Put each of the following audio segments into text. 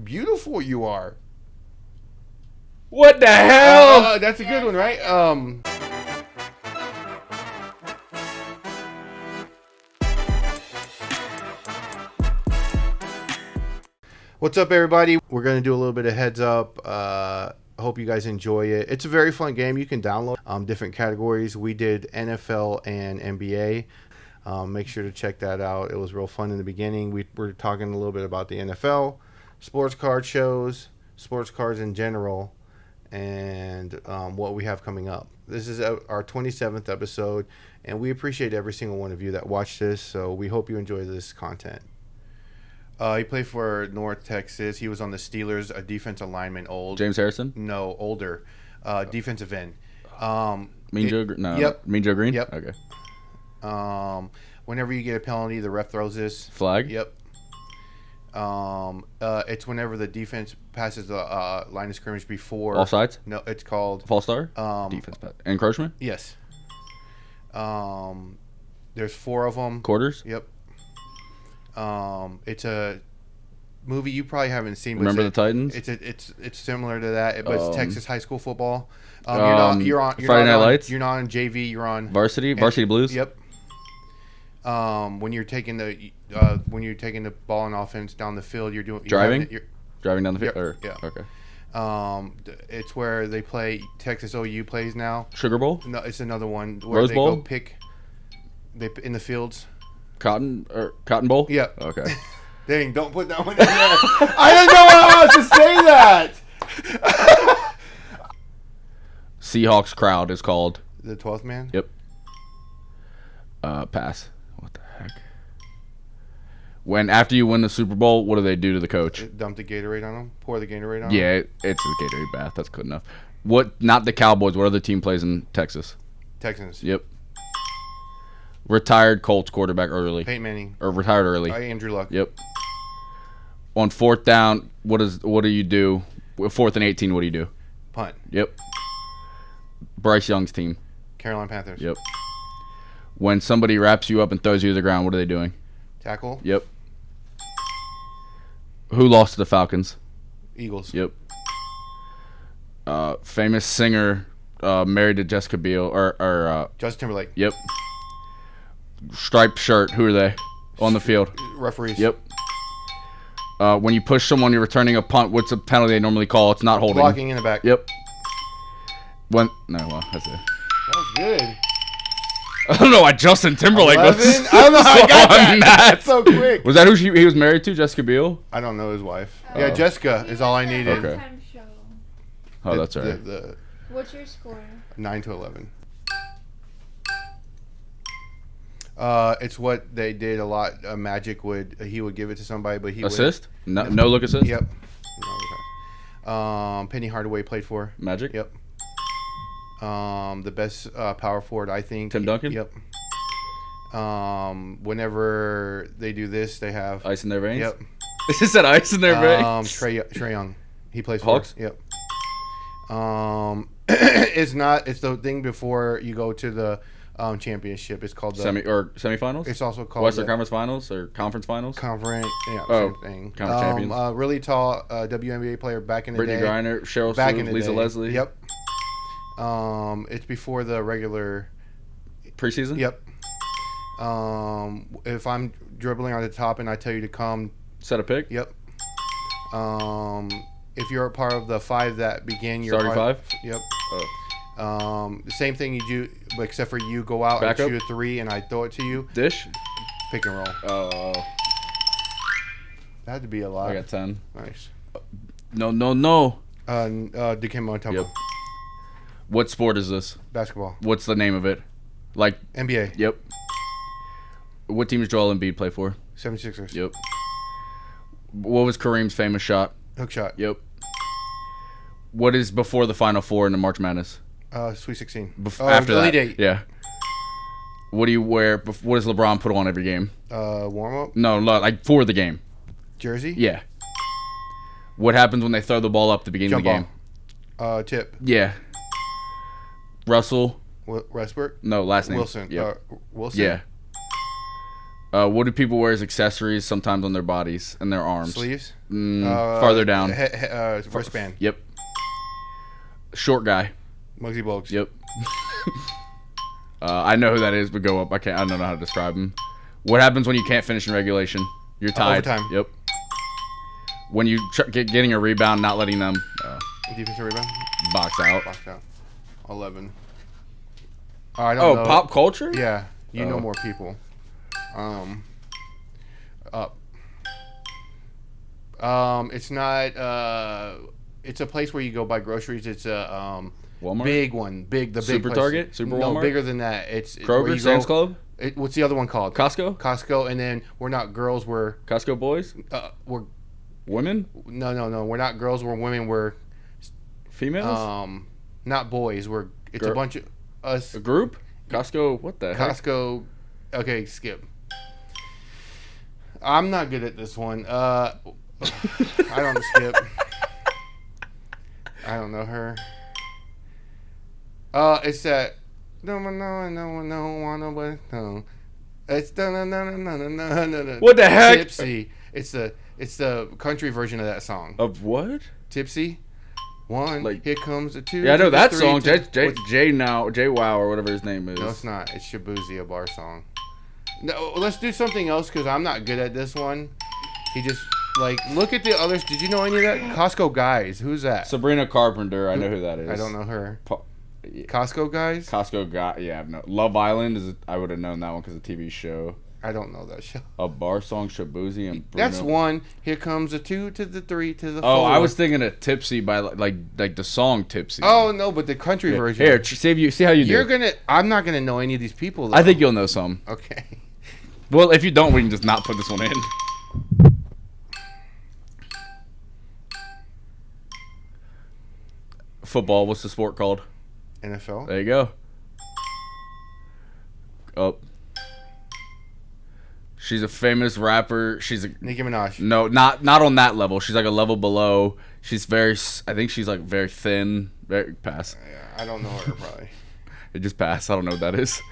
beautiful you are. What the hell? That's a good one, right? What's up, everybody? We're going to do a little bit of heads up. Hope you guys enjoy it. It's a very fun game. You can download different categories. We did NFL and NBA. Make sure to check that out. It was real fun in the beginning. We were talking a little bit about the NFL, sports card shows, sports cards in general, and what we have coming up. This is our 27th episode, and we appreciate every single one of you that watched this, so we hope you enjoy this content. He played for North Texas. He was on the Steelers, a defensive lineman, old. James Harrison? No, older. Defensive end. Mean Joe Green? No. Yep. Mean Joe Green? Yep. Okay. Whenever you get a penalty, the ref throws this. Flag? Yep. It's whenever the defense passes the line of scrimmage before. Offsides? No, it's called. False start? Defense pass. Encroachment? Yes. There's 4 of them. Quarters? Yep. It's a movie you probably haven't seen. But Remember the Titans? It's similar to that, but it's Texas high school football. You're on Friday Night Lights. You're not on JV. You're on Varsity Blues. Yep. When you're taking the ball and offense down the field, you're driving down the field. Yep. Yeah. Okay. It's where they play. Texas OU plays now. Sugar Bowl. No, it's another one where Rose they Bowl? go pick. They in the fields. Cotton Bowl. Yep. Okay. Dang! Don't put that one in there. I didn't know how else to say that. Seahawks crowd is called The 12th man. Yep. Pass. What the heck? When after you win the Super Bowl, what do they do to the coach? Dump the Gatorade on him. Pour the Gatorade on him. Yeah, it's a Gatorade bath. That's good enough. What? Not the Cowboys. What other team plays in Texas? Texans. Yep. Retired Colts quarterback early. Peyton Manning. Or retired early. Andrew Luck. Yep. On 4th down, what do you do? 4th and 18, what do you do? Punt. Yep. Bryce Young's team. Carolina Panthers. Yep. When somebody wraps you up and throws you to the ground, what are they doing? Tackle. Yep. Who lost to the Falcons? Eagles. Yep. Famous singer married to Jessica Biel or Justin Timberlake. Yep. Striped shirt. Who are they on the field? Referees. Yep. When you push someone, you're returning a punt. What's a penalty they normally call? It's not holding. Blocking in the back. Yep. That's it. That was good. I don't know why Justin Timberlake 11? was. I don't know how I got on that. So quick. Was that who he was married to? Jessica Biel? I don't know his wife. Yeah, Jessica is all I needed. Okay. Oh, that's right. What's your score? 9-11. It's what they did a lot. Magic he would give it to somebody, but he assist? No look assist. Yep. Penny Hardaway played for Magic. Yep. The best power forward, I think. Tim Duncan. Yep. Whenever they do this, they have ice in their veins. Yep. This is that ice in their veins. Trae Young. He plays for Hawks. Yep. It's the thing before you go to the championship. It's called the semifinals. It's also called Western Conference Finals or Conference Finals. Conference. Yeah. Oh, same thing. Conference champions. Really tall WNBA player back in the Brittany day. Griner, Cheryl back Sue, in the Lisa day. Leslie. Yep. It's before the regular preseason. Yep. If I'm dribbling on the top and I tell you to come, set a pick. Yep. If you're a part of the 5 that begin your starting 5. Yep. Oh. The same thing you do, except for you go out Back and up. shoot a 3 and I throw it to you. Dish. Pick and roll. Oh. That had to be a lot. I got 10. Nice. No. Dikembe Mutombo. Yep. What sport is this? Basketball. What's the name of it? Like NBA. Yep. What team does Joel Embiid play for? 76ers. Yep. What was Kareem's famous shot? Hook shot. Yep. What is before the Final Four in the March Madness? Sweet 16. After that. Elite 8. Yeah. What do you wear? What does LeBron put on every game? Warm up. No, like for the game. Jersey. Yeah. What happens when they throw the ball up at the beginning Jump of the game? Tip. Yeah. Russell. Westbrook. No, last name. Wilson. Yep. Wilson. Yeah. What do people wear as accessories sometimes on their bodies and their arms? Sleeves. Farther down. Wristband. Yep. Short guy. Muggsy Bogues. Yep. I know who that is, but go up. I don't know how to describe him. What happens when you can't finish in regulation? You're tied. Overtime. Yep. When you getting a rebound, not letting them Defensive rebound. box out. Box out. 11. I don't know. Pop culture? Yeah. You know more people. Up. It's not. It's a place where you go buy groceries. It's a Walmart? big one. Big. The big Super place. Target? Super No, Walmart? bigger than that. It's Kroger? where you Sam's go- Club? What's the other one called? Costco? Costco. And then we're not girls. We're Costco boys? we're Women? no. We're not girls. We're women. We're Females? not boys. It's a bunch of us. A group? Costco? What the heck? Costco. Okay, skip. I'm not good at this one. I don't skip. I don't know her. It's that. No, wanna. It's no. What the heck? Tipsy. It's the country version of that song. Of what? Tipsy. One. Like- Here comes a two. Yeah, I know to the that three, song. to- Jay Wow or whatever his name is. No, it's not. It's Shabuzi, a bar song. No, let's do something else because I'm not good at this one. He just look at the others. Did you know any of that? Costco guys. Who's that? Sabrina Carpenter. I know who that is. I don't know her. Yeah. Costco guys. Costco guy. Yeah, no. Love Island is. I would have known that one because of the TV show. I don't know that show. A bar song, Shabuzi and Bruno. That's one. Here comes a two to the three to the Oh, four. I was thinking of Tipsy by like the song Tipsy. Oh no, but the country version. Here, save you. See how you do. I'm not gonna know any of these people. Though. I think you'll know some. Okay. Well, if you don't, we can just not put this one in. Football. What's the sport called? NFL. There you go. Oh. She's a famous rapper. She's a Nicki Minaj. no, not on that level. She's like a level below. She's I think she's like very thin. Very pass. Yeah, I don't know her probably. It just pass. I don't know what that is.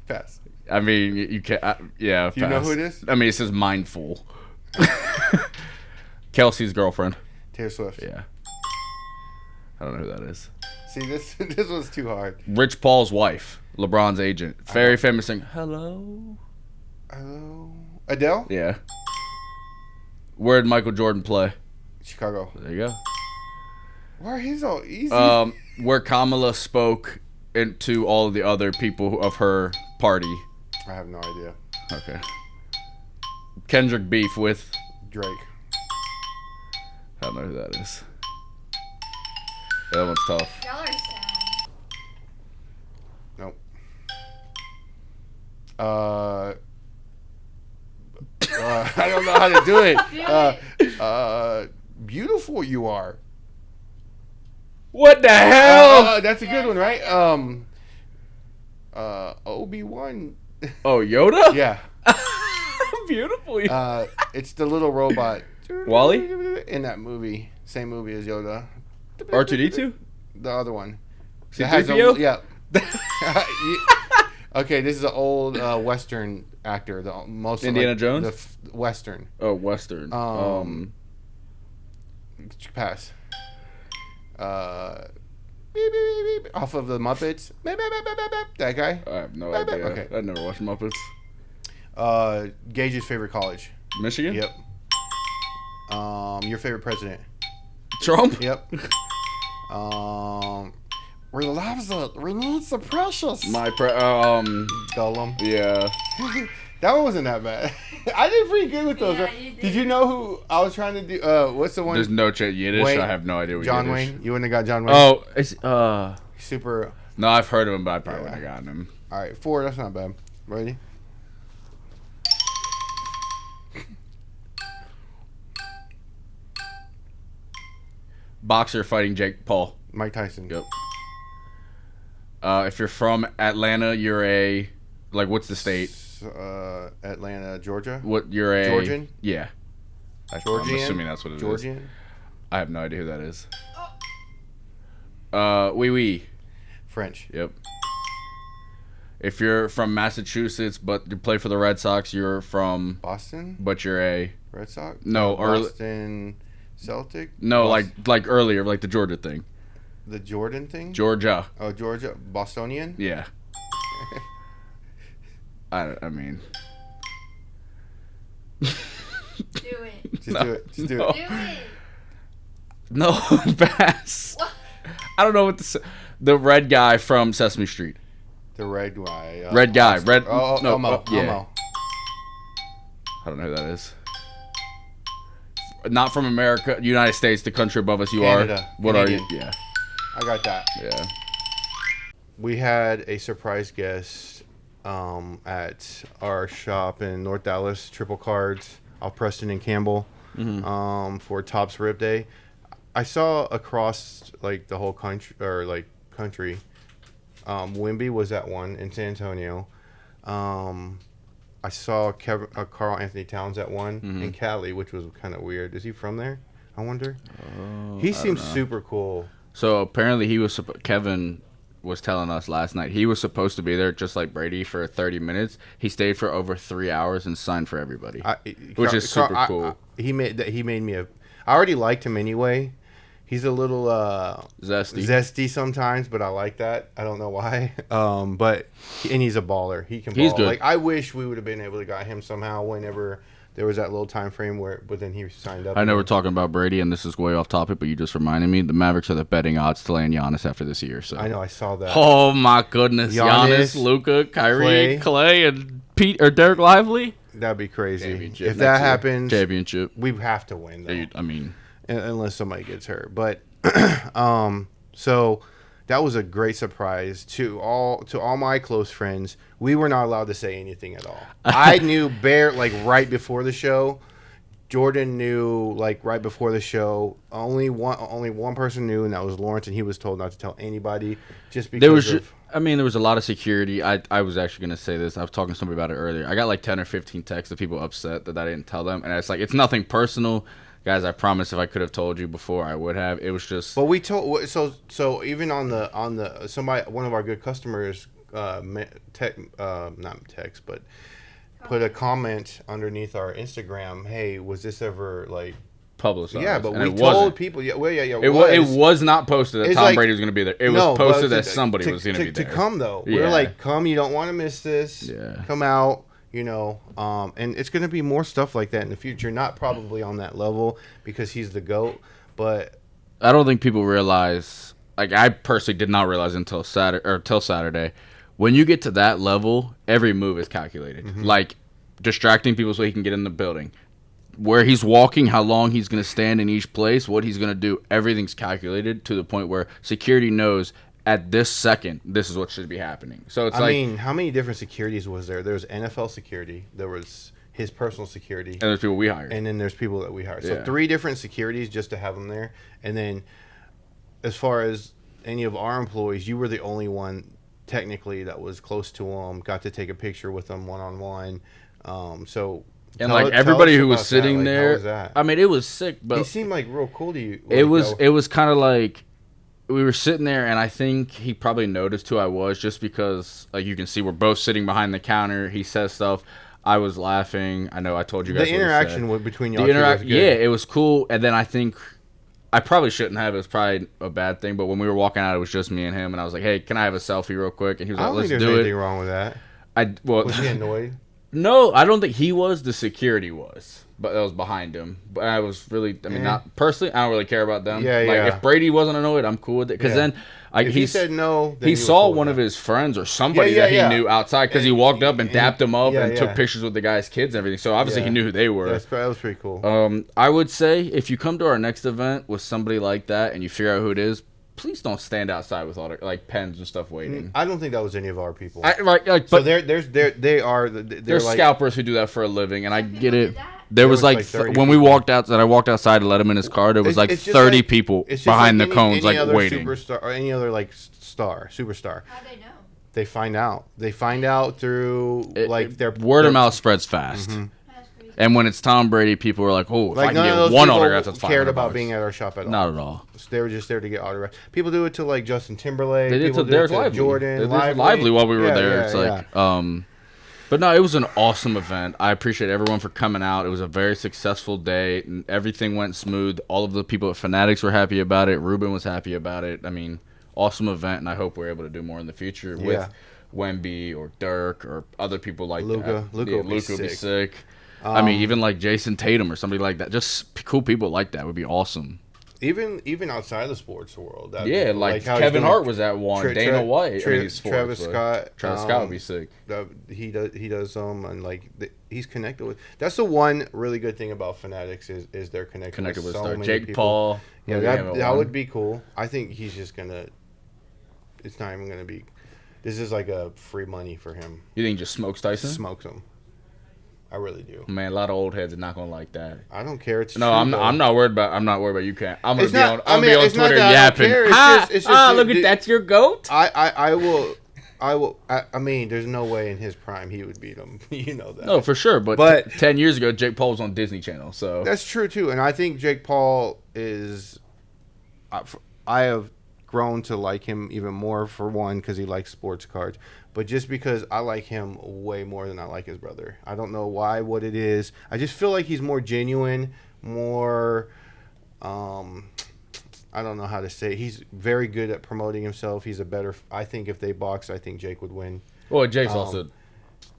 Pass. I mean, you can't. Yeah. Do you know who it is? I mean, it says mindful. Kelsey's girlfriend. Taylor Swift. Yeah. I don't know who that is. See, this was too hard. Rich Paul's wife, LeBron's agent, very famous thing. Hello. Hello. Adele. Yeah. Where did Michael Jordan play? Chicago. There you go. Why are he so easy? Where Kamala spoke into all of the other people of her party. I have no idea. Okay. Kendrick beef with. Drake. I don't know who that is. Yeah, that one's tough. Y'all are sad. Nope. I don't know how to do it. Beautiful you are. What the hell? That's a good one, right? Obi-Wan. Oh, Yoda? Yeah. Beautiful. It's the little robot. Wally? In that movie. Same movie as Yoda. R2D2? The other one. C-3PO? Yeah. Okay, this is an old Western actor. The most Indiana Jones? The Western. Oh, Western. Pass. Beep, beep, beep, off of the Muppets. Beep, beep, beep, beep, beep. That guy. I have no idea. Okay. I never watched Muppets. Gage's favorite college. Michigan? Yep. Your favorite president. Trump? Yep. Relapse it. Release the precious. Gollum. Yeah. That one wasn't that bad. I did pretty good with those. Yeah, you did. Did you know who I was trying to do? What's the one? There's no chance. Yiddish? Wayne. I have no idea what John Yiddish. Wayne. You wouldn't have got John Wayne. Oh, it's Super. No, I've heard of him, but I probably Yeah. wouldn't have gotten him. All right, 4. That's not bad. Ready? Boxer fighting Jake Paul. Mike Tyson. Yep. If you're from Atlanta, you're a what's the state? Atlanta, Georgia. What you're a Georgian? Yeah. Georgian. I'm assuming that's what it is. Georgian. I have no idea who that is. Oui. French. Yep. If you're from Massachusetts but you play for the Red Sox, you're from Boston? but you're a Red Sox? no or Boston Celtic? no Boston, like earlier like the Georgia thing. the Jordan thing? Georgia. Oh, Georgia. Bostonian? Yeah. I mean. Do it. Just No. do it. Just do No. it. Do it. No, pass. What? I don't know what the red guy from Sesame Street. The red guy. Red guy. Red. Oh, no, Elmo. yeah. Elmo. I don't know who that is. Not from America, United States, the country above us. You Canada. are. What Canadian. are you? Yeah. I got that. Yeah. We had a surprise guest at our shop in North Dallas, Triple Cards, off Preston and Campbell, for Tops Rib Day. I saw across like the whole country, Wimby was at one in San Antonio. I saw Carl Anthony Towns at one in Cali, which was kind of weird. Is he from there? I wonder. He seems super cool. So apparently Kevin was telling us last night he was supposed to be there just like Brady for 30 minutes. He stayed for over 3 hours and signed for everybody, which is super cool. He made me a. I already liked him anyway. He's a little zesty sometimes, but I like that. I don't know why. And he's a baller. He can ball. He's good. Like I wish we would have been able to got him somehow whenever there was that little time frame but then he signed up. I know we're talking about Brady, and this is way off topic, but you just reminded me the Mavericks are the betting odds to land Giannis after this year. So I know I saw that. Oh my goodness, Giannis, Luka, Kyrie, Clay, and Pete or Derek Lively. That'd be crazy. Championship If that next year. happens, Championship. we have to win. Though. I mean, unless somebody gets hurt. But so that was a great surprise to all my close friends. We were not allowed to say anything at all. I knew right before the show. Jordan knew like right before the show. Only one person knew, and that was Lawrence, and he was told not to tell anybody just because there was a lot of security. I was actually going to say this. I was talking to somebody about it earlier. I got like 10 or 15 texts of people upset that I didn't tell them, and it's like it's nothing personal. Guys, I promise if I could have told you before, I would have. It was just. But we told so even on the one of our good customers, not text, but put a comment underneath our Instagram. Hey, was this ever like publicized? Yeah, but and we told people. Yeah, It was not posted that Tom Brady was going to be there. It was posted that somebody was going to be there. To come though, yeah. We're like, come. You don't want to miss this. Yeah. Come out. And it's going to be more stuff like that in the future. Not probably on that level because he's the GOAT, but I don't think people realize. Like I personally did not realize until Saturday, when you get to that level, every move is calculated. Mm-hmm. Like distracting people so he can get in the building, where he's walking, how long he's going to stand in each place, what he's going to do. Everything's calculated to the point where security knows. At this second, this is what should be happening. So it's I mean, how many different securities was there? There was NFL security. There was his personal security. And there's people we hired. And then there's people that we hired. Yeah. So 3 different securities just to have them there. And then as far as any of our employees, you were the only one technically that was close to them, got to take a picture with them one-on-one. Everybody who was sitting there, how was that? I mean, it was sick. But he seemed like real cool to you. It was kind of like we were sitting there, and I think he probably noticed who I was just because, like, you can see we're both sitting behind the counter. He says stuff. I was laughing. I know I told you guys the interaction between y'all. Yeah, it was cool. And then I think I probably shouldn't have. It was probably a bad thing. But when we were walking out, it was just me and him. And I was like, "Hey, can I have a selfie real quick?" And he was like, "Let's do it." I don't think there's anything wrong with that. Was he annoyed? No, I don't think he was. The security was. But that was behind him. But I was really, not personally, I don't really care about them. Yeah, like, if Brady wasn't annoyed, I'm cool with it. Because then, if he said no, then he saw one of his friends or somebody that he knew outside because he walked up and dapped him up and took pictures with the guy's kids and everything. So obviously he knew who they were. That was pretty cool. I would say if you come to our next event with somebody like that and you figure out who it is, please don't stand outside with all the, pens and stuff waiting. I don't think that was any of our people. But they're scalpers who do that for a living, and I get it. There was like when we walked outside, I walked outside to let him in his car. There was 30 people behind the cones, waiting. Superstar or any other superstar. How'd they know? They find out through their word of mouth spreads fast. Mm-hmm. That's crazy. And when it's Tom Brady, people are like, "Oh, if I Like can none of get those one people autograph, that's cared $500." about being at our shop at all. Not at all. They were just there to get autographs. People do it to like Justin Timberlake. They did People to do Derek it to Lively. Jordan They did to Lively while we were there. It's like, but no, it was an awesome event. I appreciate everyone for coming out. It was a very successful day, and everything went smooth. All of the people at Fanatics were happy about it. Ruben was happy about it. I mean, awesome event, and I hope we're able to do more in the future with Wemby or Dirk or other people like Luka. that. Luka would be sick. I mean, even like Jason Tatum or somebody like that. Just cool people like that would be awesome. Even outside the sports world. Like Kevin Hart was at one. Dana White. Travis Scott. Travis Scott would be sick. He does them, and like he's connected with. That's the one really good thing about Fanatics is they're connected with so many Jake people. Paul. Yeah, that would be cool. I think he's just gonna. It's not even gonna be. This is like a free money for him. You think he just smokes Tyson? Smokes him. I really do. Man, a lot of old heads are not gonna like that. I don't care. It's no, true, I'm not worried about. I'm not worried about you. Can't. I'm gonna be on it's not Twitter that yapping. It's just, Look at that's your goat. I will. I mean, there's no way in his prime he would beat him. You know that. No, for sure. But 10 years ago, Jake Paul was on Disney Channel. So that's true too. And I think Jake Paul is. I have grown to like him even more, for one, because he likes sports cards, but just because I like him way more than I like his brother. I don't know why, what it is. I just feel like he's more genuine, more I don't know how to say it. He's very good at promoting himself. He's a better, I think if they box, I think Jake would win. Well, Jake's also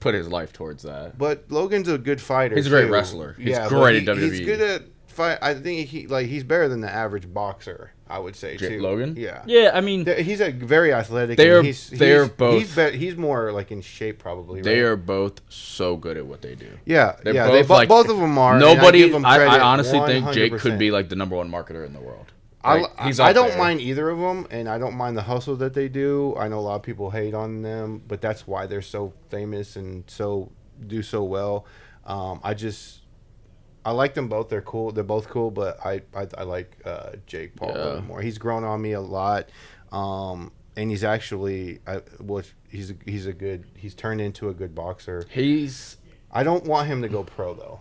put his life towards that. But Logan's a good fighter. He's a great wrestler. He's great at WWE. He's good at fight. I think he's better than the average boxer, I would say, too. Logan? Yeah. Yeah, I mean, he's a very athletic. They're both. He's more like in shape, probably. They right? are both so good at what they do. Yeah, They're both, both of them are. Nobody. I honestly think Jake could be like the number one marketer in the world. I don't mind either of them, and I don't mind the hustle that they do. I know a lot of people hate on them, but that's why they're so famous and do so well. I like them both. They're cool. They're both cool, but I like Jake Paul a little more. He's grown on me a lot, and he's actually he's turned into a good boxer. I don't want him to go pro though.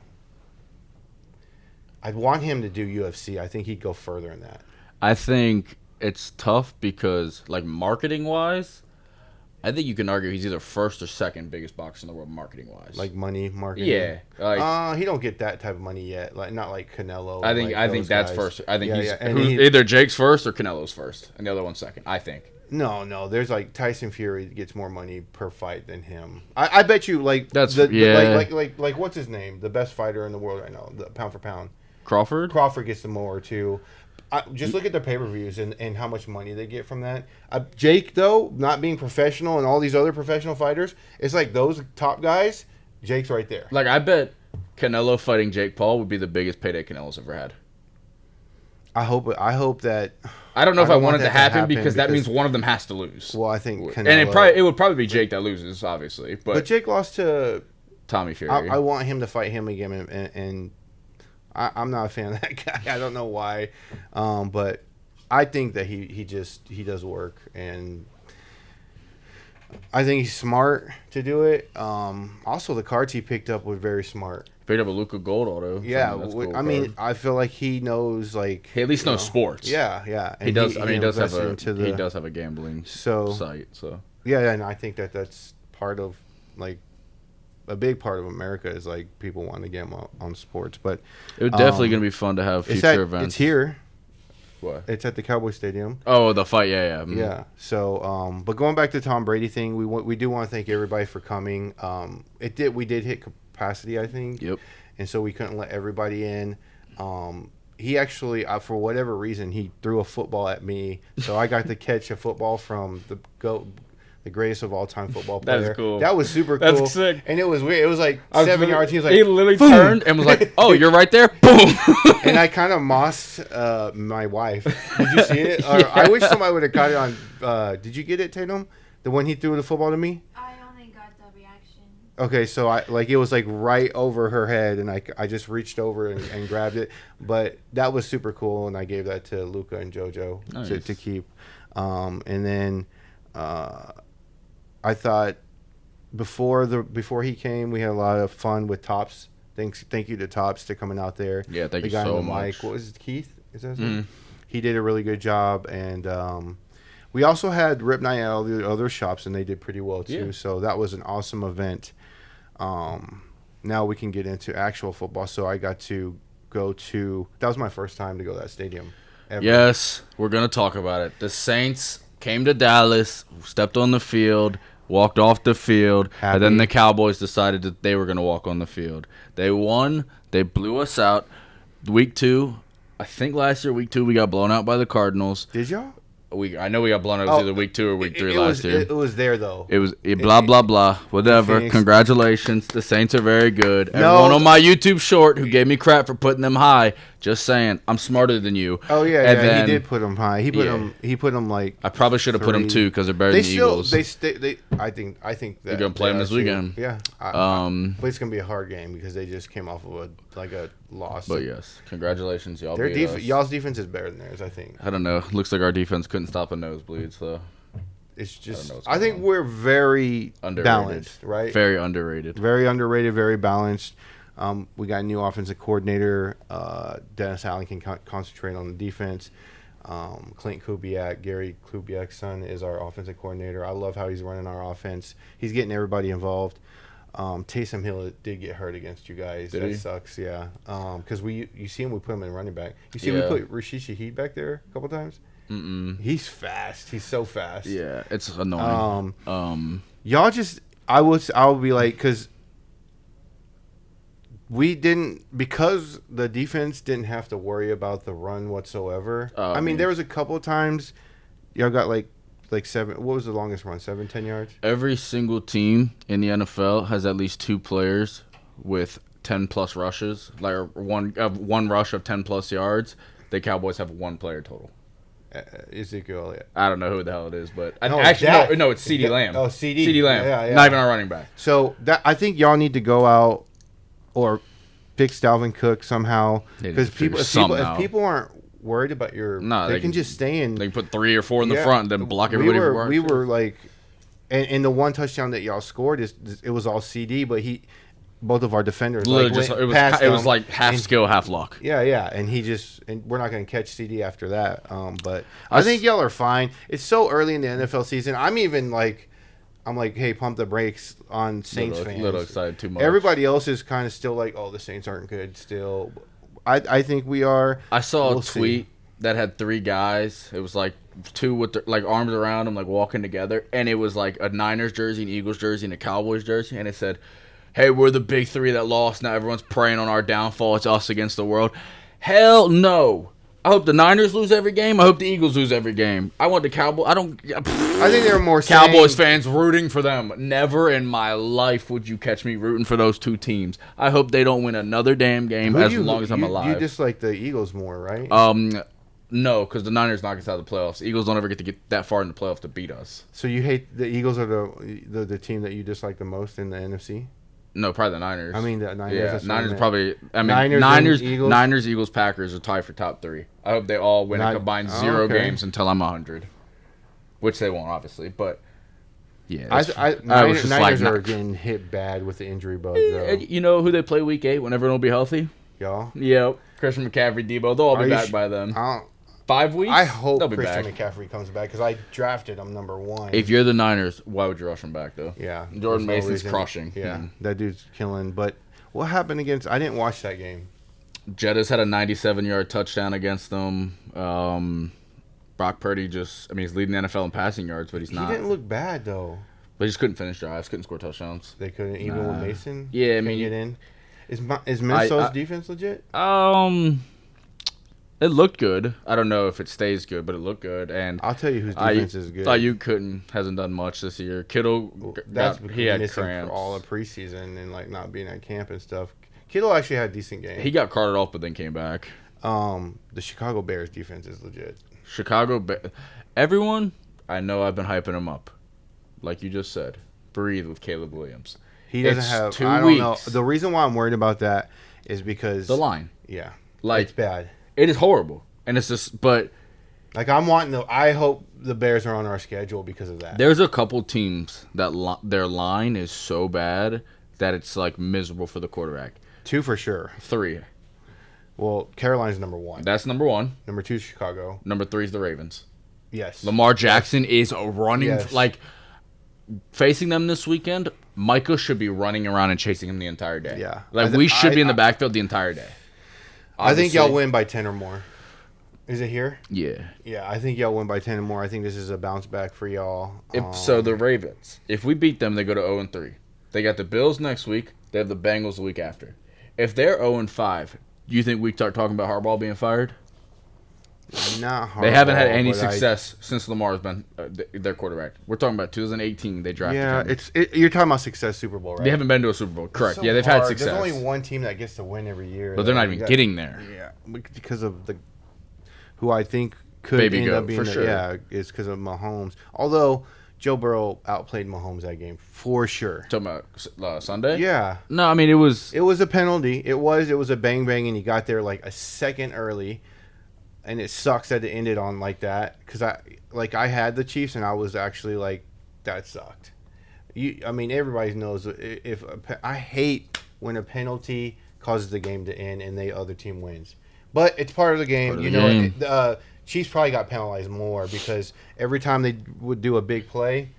I'd want him to do UFC. I think he'd go further in that. I think it's tough because, like, marketing-wise, I think you can argue he's either first or second biggest boxer in the world marketing-wise. Like marketing? Yeah. He don't get that type of money yet. Like, not like Canelo. I think that's guys. first. I think he's And either Jake's first or Canelo's first, and the other one's second, I think. No. There's like Tyson Fury gets more money per fight than him. I bet you like like what's his name? The best fighter in the world right now, the pound for pound. Crawford gets some more too. Just look at the pay-per-views and how much money they get from that. Jake, though, not being professional, and all these other professional fighters, it's like those top guys, Jake's right there. Like, I bet Canelo fighting Jake Paul would be the biggest payday Canelo's ever had. I hope that. I don't know if I want it to happen because that means one of them has to lose. Well, I think Canelo, and it would probably be Jake that loses, obviously. But Jake lost to Tommy Fury. I want him to fight him again, and I'm not a fan of that guy. I don't know why, but I think that he does work, and I think he's smart to do it. Also, the cards he picked up were very smart. Picked up a Luka Gold auto. Yeah, cool I mean, I feel like he knows, like, he at least knows sports. Yeah. And he does. He does have a gambling site. So yeah, and I think that's part of, like, a big part of America is like people want to gamble on sports. But it was definitely going to be fun to have future events. It's here. What? It's at the Cowboy Stadium. Oh, the fight, yeah. Yeah. So, but going back to Tom Brady thing, we do want to thank everybody for coming. We did hit capacity, I think. Yep. And so we couldn't let everybody in. He actually, for whatever reason, he threw a football at me, so I got to catch a football from the greatest of all time football player. That's cool. That was super cool. That's sick. And it was weird. It was like 7 yards. He was like, he literally boom! turned and was like, "Oh, you're right there." Boom. And I kind of mossed my wife. Did you see it? Yeah. I wish somebody would have caught it on. Did you get it, Tatum? The one he threw the football to me. I only got the reaction. Okay, so it was like right over her head, and I just reached over and grabbed it. But that was super cool, and I gave that to Luca and JoJo to keep. And then I thought before he came, we had a lot of fun with Topps Thank you to Tops to coming out there. Yeah, thank the you guy so on the much. mic. What was it, Keith? Is that his name? He did a really good job, and we also had Rip Night at all the other shops, and they did pretty well too. Yeah. So that was an awesome event. Now we can get into actual football. So I got to go to. That was my first time to go to that stadium. Ever. Yes, we're gonna talk about it. The Saints came to Dallas, stepped on the field, walked off the field, and then Happy. the Cowboys decided that they were gonna walk on the field. They won. They blew us out. Week 2, I think last year, week 2, we got blown out by the Cardinals. Did y'all? I know we got blown out. It was either week 2 or week 3 last year. It was there though. It was blah, blah, blah. Whatever. Phoenix. Congratulations. The Saints are very good. No. Everyone on my YouTube short who gave me crap for putting them high, just saying, I'm smarter than you. Oh yeah, And yeah. then He did put them high. He put Yeah. them like. I probably should have put them 3. 2 because they're better They than the still Eagles. they I think that You're gonna play they them are this too. weekend. Yeah. But it's gonna be a hard game because they just came off of a loss. But yes, congratulations, y'all. Their beat us. y'all's defense is better than theirs. I think. I don't know. Looks like our defense couldn't stop a nosebleed, so It's just. know what's I going think on. we're very Underrated. balanced, right? very underrated. Very underrated, very balanced. We got a new offensive coordinator. Dennis Allen can concentrate on the defense. Clint Kubiak, Gary Kubiak's son, is our offensive coordinator. I love how he's running our offense. He's getting everybody involved. Taysom Hill did get hurt against you guys. Did that he? sucks, yeah. Because you see him, we put him in running back. You see, Yeah. we put Rashid Shaheed back there a couple times. He's fast. He's so fast. Yeah, it's annoying. Y'all just, I will be like, because we didn't, because the defense didn't have to worry about the run whatsoever. Oh, I mean, man. there was a couple of times y'all got like 7, what was the longest run? 7, 10 yards? Every single team in the NFL has at least 2 players with 10 plus rushes, like one rush of 10 plus yards. The Cowboys have 1 player total. Ezekiel Elliott. I don't know who the hell it is, but No, actually, that- no, it's CeeDee that- Lamb. oh, CD. CeeDee Lamb. Yeah. Not even our running back. So that I think y'all need to go out or fix Dalvin Cook somehow, They need because to figure if something out. people aren't worried about your, No, they can just stay in. They can put 3 or 4 in the Yeah. front, then block everybody. We were like, and the one touchdown that y'all scored it was all CD, but both of our defenders Literally like, just, went it was past it was him, like half and- skill, half luck. Yeah, and we're not going to catch CD after that. But I I think y'all are fine. It's so early in the NFL season. I'm even like, hey, pump the brakes on Saints fans. Little excited too much. Everybody else is kind of still like, oh, the Saints aren't good still. I think we are. I saw We'll a see. tweet that had 3 guys. It was like 2 with their, like arms around them, like walking together, and it was like a Niners jersey, an Eagles jersey, and a Cowboys jersey, and it said, "Hey, we're the big 3 that lost. Now everyone's preying on our downfall. It's us against the world." Hell no. I hope the Niners lose every game. I hope the Eagles lose every game. I want the Cowboys. I think they're more Cowboys saying- fans rooting for them. Never in my life would you catch me rooting for those 2 teams. I hope they don't win another damn game Who as do you- long as I'm you- alive. You dislike the Eagles more, right? No, because the Niners knock us out of the playoffs. The Eagles don't ever get to get that far in the playoffs to beat us. So you hate the Eagles are the team that you dislike the most in the NFC? No, probably the Niners. I mean the Niners. Yeah, that's what I Niners are meant. probably. I mean, Niners Niners, and Eagles? Niners, Eagles, Packers are tied for top 3. I hope they all win a combined 0 okay. games until I'm 100, which they won't, obviously. But yeah, I was just Niners like, are getting hit bad with the injury bug, though. you know who they play week 8 when everyone will be healthy? Y'all. Yep, Christian McCaffrey, Debo. They'll all Are be you back by then. 5 weeks. I hope they'll be Christian back. McCaffrey comes back because I drafted him number 1. If you're the Niners, why would you rush him back though? Yeah, Jordan there's no Mason's reason. crushing. Yeah, that dude's killing. But what happened against? I didn't watch that game. Jettas had a 97-yard touchdown against them. Brock Purdy he's leading the NFL in passing yards, but he's not. He didn't look bad though. But he just couldn't finish drives, couldn't score touchdowns. They couldn't even with Mason. Yeah, I Can't mean- get in. Is Minnesota's defense legit? It looked good. I don't know if it stays good, but it looked good. And I'll tell you whose defense is good. Ayuk hasn't done much this year. Kittle, he had missing cramps. all of preseason and like not being at camp and stuff. Kittle actually had a decent game. He got carted off, but then came back. The Chicago Bears defense is legit. Everyone, I know I've been hyping him up. Like you just said, breathe with Caleb Williams. He doesn't It's have. 2 I don't know. weeks. The reason why I'm worried about that is because The line. Yeah, Like, it's bad. it is horrible. And it's just, but Like I'm wanting to. I hope the Bears are on our schedule because of that. there's a couple teams that their line is so bad that it's like miserable for the quarterback. 2 for sure. 3. Well, Carolina's number 1. That's number 1. Number 2 is Chicago. Number 3 is the Ravens. Yes. Lamar Jackson is running Yes. like facing them this weekend. Micah should be running around and chasing him the entire day. Yeah. Like we should be in the backfield the entire day. I think Obviously. y'all win by 10 or more. Is it here? Yeah. Yeah, I think y'all win by 10 or more. I think this is a bounce back for y'all. So the Ravens, if we beat them, they go to 0-3. They got the Bills next week. They have the Bengals the week after. If they're 0-5, do you think we start talking about Harbaugh being fired? Not hard. They haven't had any success since Lamar's been their quarterback. We're talking about 2018. They drafted him. You're talking about success Super Bowl, right? They haven't been to a Super Bowl. Correct. So yeah, they've had hard. success. There's only one team that gets to win every year. But they're not even getting there. Yeah, because of who I think could Baby end goat, up being for sure. Yeah, is because of Mahomes. Although Joe Burrow outplayed Mahomes that game for sure. Talking about Sunday? Yeah. No, I mean it was a penalty. It was a bang bang, and he got there like a second early, and it sucks that it ended on like that because I had the Chiefs, and I was actually like, that sucked. I mean, everybody knows I hate when a penalty causes the game to end and the other team wins, but it's part of the game. Chiefs probably got penalized more because every time they would do a big play,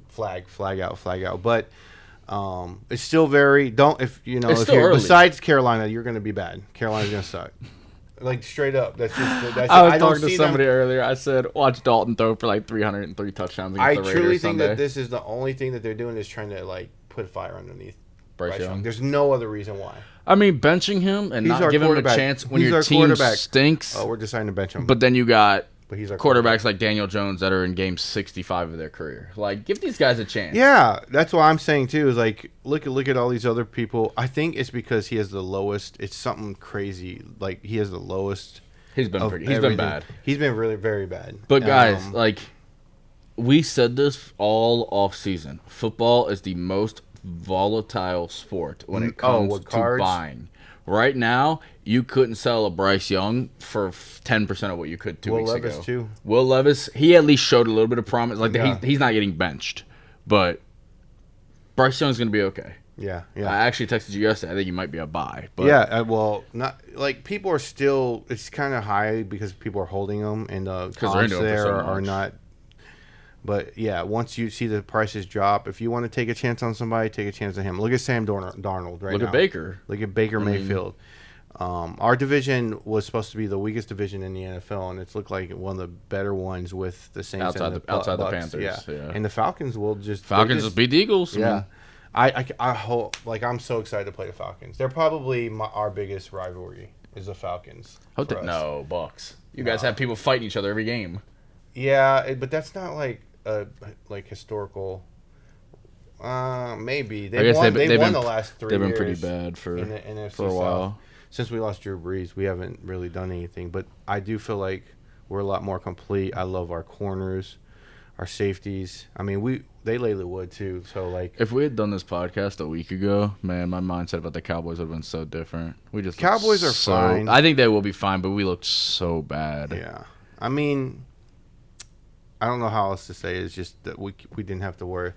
flag out. But it's still very if you're besides Carolina, you're going to be bad. Carolina's going to suck. Like straight up, that's I was talking to somebody earlier. I said, watch Dalton throw for like 303 touchdowns against the Raiders truly think Sunday. that this is the only thing that they're doing is trying to like put fire underneath Bryce Young. There's no other reason why. I mean, benching him and not giving him a chance when your team stinks. Oh, we're deciding to bench him. But then you got he's our quarterbacks like Daniel Jones that are in game 65 of their career. Like, give these guys a chance. Yeah, that's what I'm saying too. Is like look at all these other people. I think it's because he has the lowest. It's something crazy. Like he has the lowest. He's been bad. He's been really very bad. But guys, like we said this all off season. Football is the most volatile sport when it comes to buying. Right now, you couldn't sell a Bryce Young for 10% of what you could 2 weeks ago. Will Levis too. Will Levis, he at least showed a little bit of promise. Like he's not getting benched, but Bryce Young's gonna be okay. Yeah. I actually texted you yesterday. I think you might be a buy. But not like people are still. It's kind of high because people are holding them, and the comps there are not. But yeah, once you see the prices drop, if you want to take a chance on somebody, take a chance on him. Look at Sam Darnold right now. Look at Baker. Look at Baker Mayfield. Our division was supposed to be the weakest division in the NFL, and it's looked like one of the better ones with the Saints outside the Panthers. Yeah, and the Falcons will just beat the Eagles. Yeah. I hope, I'm so excited to play the Falcons. They're probably our biggest rivalry is the Falcons. No, Bucks. You guys have people fighting each other every game. Yeah, but that's not like historical. Maybe they've won the last 3 years. They've been pretty bad for in the NFC for a while. South. Since we lost Drew Brees, we haven't really done anything. But I do feel like we're a lot more complete. I love our corners, our safeties. I mean, they lay the wood too. So if we had done this podcast a week ago, man, my mindset about the Cowboys would have been so different. Cowboys are fine. I think they will be fine, but we looked so bad. Yeah, I mean, I don't know how else to say it. It's just that we didn't have to worry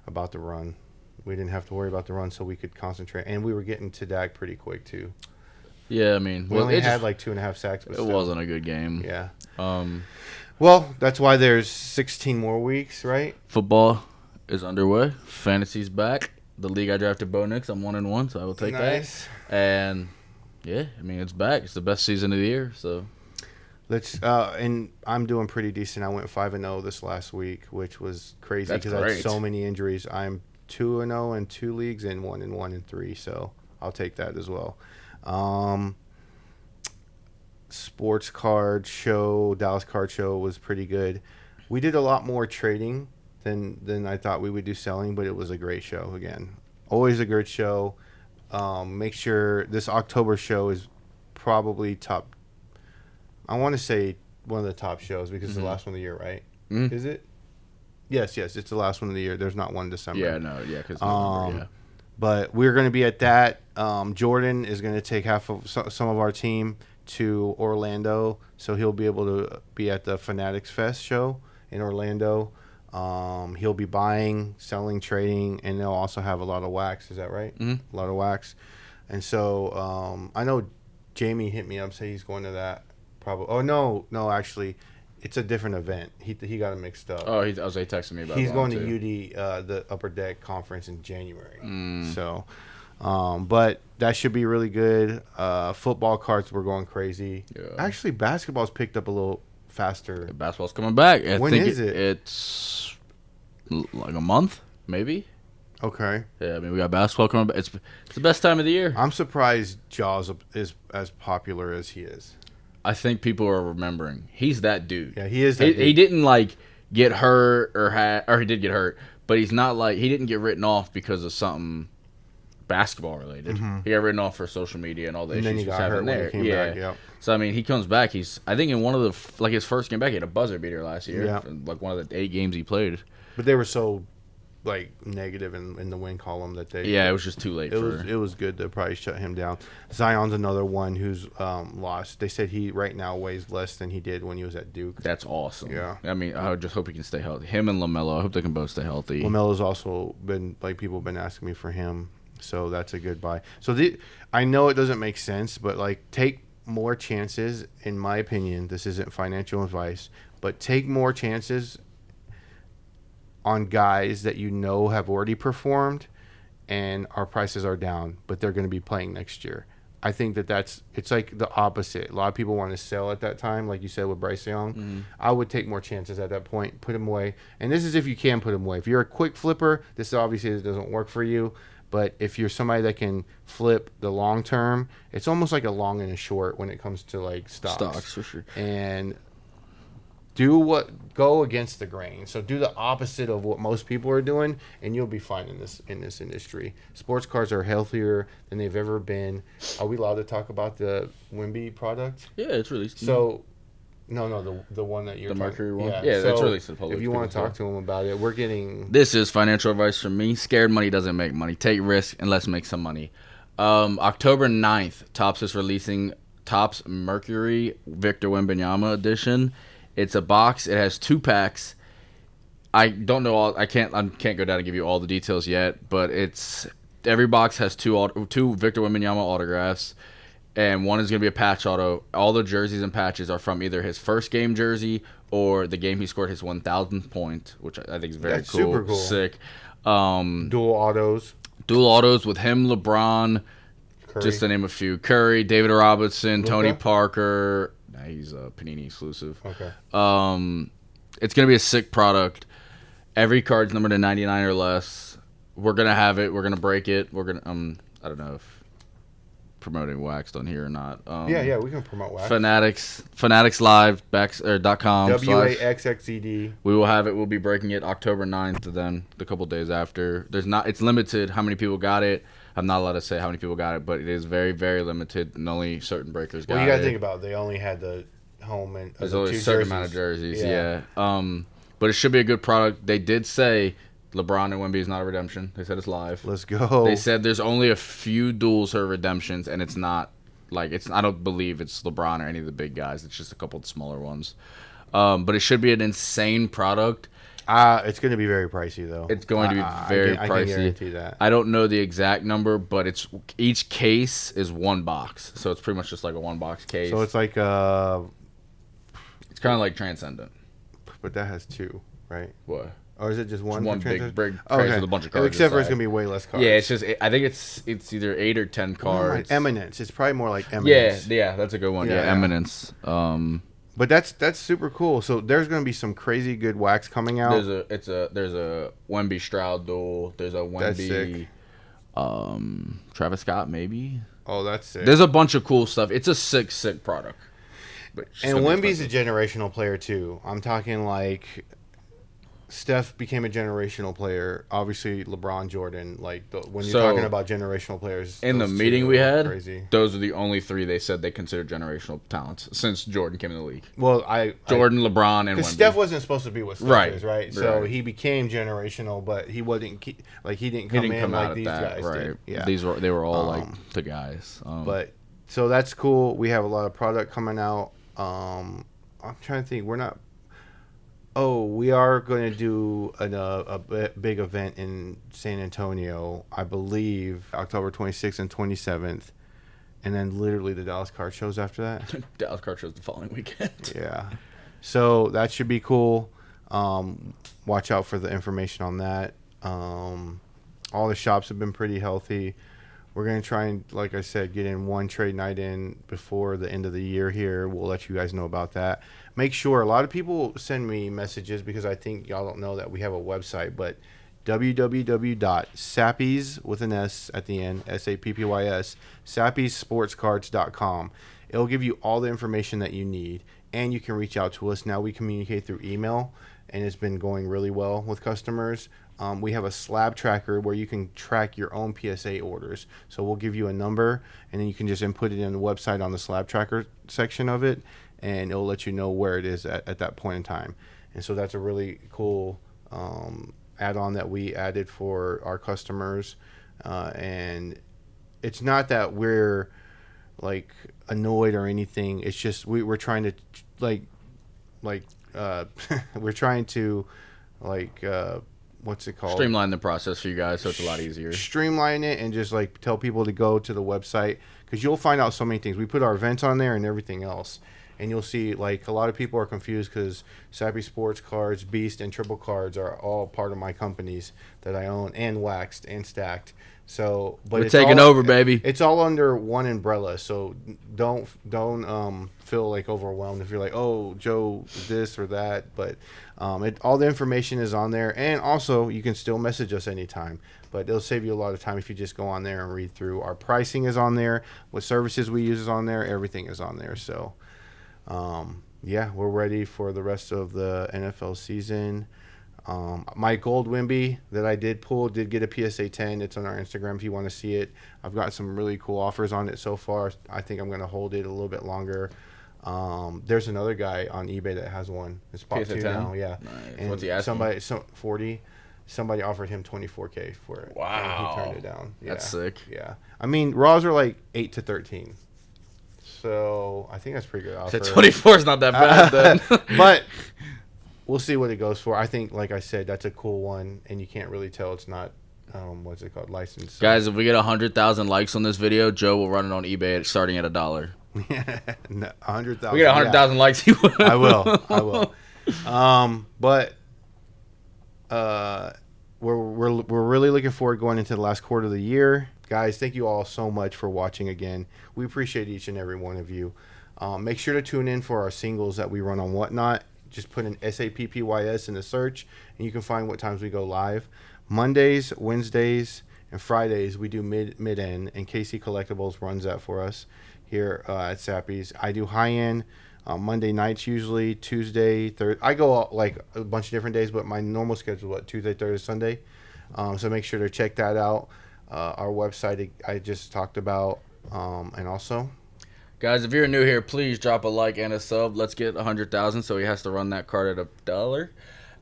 about the run. We didn't have to worry about the run, so we could concentrate, and we were getting to Dak pretty quick too. Yeah, I mean, we only had 2.5 sacks. But it wasn't a good game. Yeah. Well, that's why there's 16 more weeks, right? Football is underway. Fantasy's back. The league I drafted Bo Nix. I'm 1-1, so I will take that. And yeah, I mean it's back. It's the best season of the year. So and I'm doing pretty decent. I went 5-0 this last week, which was crazy because I had so many injuries. I'm 2-0 in 2 leagues and 1-1 in 3. So I'll take that as well. Sports card show, Dallas card show was pretty good. We did a lot more trading than I thought we would do selling, but it was a great show again. Always a great show. Make sure this October show is probably top. I want to say one of the top shows because it's the last one of the year, right? Mm-hmm. Is it? Yes, it's the last one of the year. There's not one in December. Yeah. But we're going to be at that. Jordan is going to take half of some of our team to Orlando, so he'll be able to be at the Fanatics Fest show in Orlando. He'll be buying, selling, trading, and they'll also have a lot of wax. Is that right? Mm-hmm. A lot of wax. And so I know Jamie hit me up, say he's going to that. Probably. Oh no, actually, it's a different event. He got it mixed up. Oh, he texting me about. He's going too. to UD, the Upper Deck conference in January. Mm. So, but that should be really good. Football cards were going crazy. Yeah. Actually, basketball's picked up a little faster. The basketball's coming back. When is it? It's like a month, maybe. Okay. Yeah, I mean we got basketball coming back. It's the best time of the year. I'm surprised Jaws is as popular as he is. I think people are remembering he's that dude. Yeah, he is that dude. He didn't like get hurt or he did get hurt, but he's not like he didn't get written off because of something basketball related. Mm-hmm. He got written off for social media and all the And then issues he he's got hurt having when there. he came back. Yep. So I mean, he comes back. I think in one of the his first game back, he had a buzzer beater last year. Yeah. Like one of the 8 games he played. But they were so negative in the win column that they. Yeah, it was just too late. It was good to probably shut him down. Zion's another one who's lost. They said he right now weighs less than he did when he was at Duke. That's awesome. Yeah. I mean, I just hope he can stay healthy. Him and LaMelo, I hope they can both stay healthy. LaMelo's also been people have been asking me for him, so that's a good buy. So I know it doesn't make sense, but take more chances. In my opinion, this isn't financial advice, but take more chances on guys that you know have already performed and our prices are down, but they're going to be playing next year. I think it's like the opposite. A lot of people want to sell at that time, like you said with Bryce Young. Mm-hmm. I would take more chances at that point, put him away. And this is if you can put him away. If you're a quick flipper, this obviously doesn't work for you. But if you're somebody that can flip the long term, it's almost like a long and a short when it comes to stocks. Stocks, for sure. And go against the grain. So do the opposite of what most people are doing, and you'll be fine in this industry. Sports cars are healthier than they've ever been. Are we allowed to talk about the Wimby product? Yeah, it's released. So, no, the one that you're The Mercury one? Yeah, Yeah, so that's released to the public. If you want to talk to them about it, we're getting. This is financial advice from me. Scared money doesn't make money. Take risk and let's make some money. October 9th, Topps is releasing Topps Mercury Victor Wembanyama edition. It's a box. It has 2 packs. I don't know all. I can't go down and give you all the details yet. But every box has two Victor Wembanyama autographs, and one is going to be a patch auto. All the jerseys and patches are from either his first game jersey or the game he scored his 1,000th point, which I think is very That's cool. super cool. Sick. Dual autos. Dual autos with him, LeBron, Curry. just to name a few. Curry, David Robinson, Luka? Tony Parker. Nah, he's a Panini exclusive. Okay. It's going to be a sick product. Every card's numbered to 99 or less. We're going to have it. We're going to break it. We're going to, I don't know if promoting Waxed on here or not. Yeah, we can promote Wax. fanaticslive.com. WAXXED. We will have it. We'll be breaking it October 9th, and then the couple days after. It's limited how many people got it. I'm not allowed to say how many people got it, but it is very, very limited, and only certain breakers got it. Well, you got to think about it. They only had the home and there's the only a 2 certain jerseys. amount of jerseys, yeah. But it should be a good product. They did say LeBron and Wemby is not a redemption. They said it's live. Let's go. They said there's only a few duels or redemptions, and it's not I don't believe it's LeBron or any of the big guys. It's just a couple of the smaller ones. But it should be an insane product. It's going to be very pricey, though. It's going to be very pricey. I can guarantee that. I don't know the exact number, but each case is 1 box, so it's pretty much just like a 1-box case. So it's like it's kind of like Transcendent. But that has 2, right? What? Or is it just one? One big Transcendent? case with a bunch of cards. Except for it's inside. going to be way less cards. Yeah, it's just I think it's either 8 or 10 cards. Eminence. It's probably more like Eminence. Yeah, that's a good one. Yeah, Eminence. But that's super cool. So there's going to be some crazy good wax coming out. There's a Wemby Stroud duel. There's a Wemby Travis Scott maybe. Oh, that's sick. There's a bunch of cool stuff. It's a sick product. And Wemby's a generational player too. I'm talking like Steph became a generational player. Obviously, LeBron, Jordan. When you're talking about generational players, in the those meeting two we are had, crazy. those are the only 3 they said they consider generational talents since Jordan came in the league. Well, Jordan, LeBron, and because Wemby. Steph wasn't supposed to be what Steph Right. is, right? So Right. he became generational, but he wasn't he didn't He come didn't in come like out at these that, guys right? did. Yeah, They were all like the guys. But so that's cool. We have a lot of product coming out. I'm trying to think. Oh, we are going to do big event in San Antonio, I believe, October 26th and 27th. And then literally the Dallas card shows after that. Dallas card shows the following weekend. Yeah. So that should be cool. Watch out for the information on that. All the shops have been pretty healthy. We're going to try and, like I said, get in one trade night in before the end of the year here. We'll let you guys know about that. Make sure, a lot of people send me messages because I think y'all don't know that we have a website, but www.sappys, with an S at the end, SAPPYS, sappysportscards.com. It'll give you all the information that you need, and you can reach out to us. Now we communicate through email, and it's been going really well with customers. We have a slab tracker where you can track your own PSA orders. So we'll give you a number, and then you can just input it in the website on the slab tracker section of it, and it'll let you know where it is at that point in time. And so that's a really cool add-on that we added for our customers. And it's not that we're like annoyed or anything. It's just we're trying to we're trying to what's it called? Streamline the process for you guys so it's a lot easier. Streamline it and just like tell people to go to the website, because you'll find out so many things. We put our events on there and everything else. And you'll see, like, a lot of people are confused because Sappy Sports Cards, Beast, and Triple Cards are all part of my companies that I own, and Waxed and Stacked. So, but We're taking over, baby. It's all under one umbrella. So don't feel like overwhelmed if you're like, oh, Joe, this or that. But all the information is on there, and also you can still message us anytime. But it'll save you a lot of time if you just go on there and read through. Our pricing is on there. What services we use is on there. Everything is on there. So. Yeah, we're ready for the rest of the NFL season. My gold Wimby that I did pull did get a PSA 10. It's on our Instagram if you want to see it. I've got some really cool offers on it so far. I think I'm going to hold it a little bit longer. There's another guy on eBay that has one. It's pop 2 now, yeah. Nice. And what's he asking? 40. Somebody offered him $24K for it. Wow. And he turned it down. Yeah. That's sick. Yeah. I mean, raws are like 8 to 13. So I think that's pretty good offer. 24 is not that bad then. But we'll see what it goes for. I think, like I said, that's a cool one, and you can't really tell it's not what's it called, licensed. Guys, if we get 100,000 likes on this video, Joe will run it on eBay starting at $1. Yeah, 100,000. We get 100,000 likes, he will. I will. But we're really looking forward going into the last quarter of the year. Guys, thank you all so much for watching again. We appreciate each and every one of you. Make sure to tune in for our singles that we run on Whatnot. Just put in SAPPYS in the search, and you can find what times we go live. Mondays, Wednesdays, and Fridays, we do mid-end, and KC Collectibles runs that for us here at Sappy's. I do high-end Monday nights usually, Tuesday, Thursday. I go like a bunch of different days, but my normal schedule is Tuesday, Thursday, Sunday. So make sure to check that out. Our website I just talked about, and also, guys, if you're new here, please drop a like and a sub. Let's get 100,000, so he has to run that card at $1.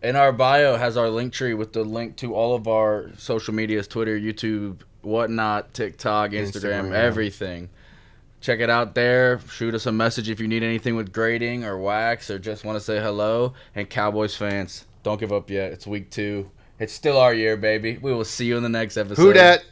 In our bio has our link tree with the link to all of our social medias: Twitter, YouTube, Whatnot, TikTok, Instagram, everything. Check it out there. Shoot us a message if you need anything with grading or wax or just want to say hello. And Cowboys fans, don't give up yet. It's week 2. It's still our year, baby. We will see you in the next episode. Who dat?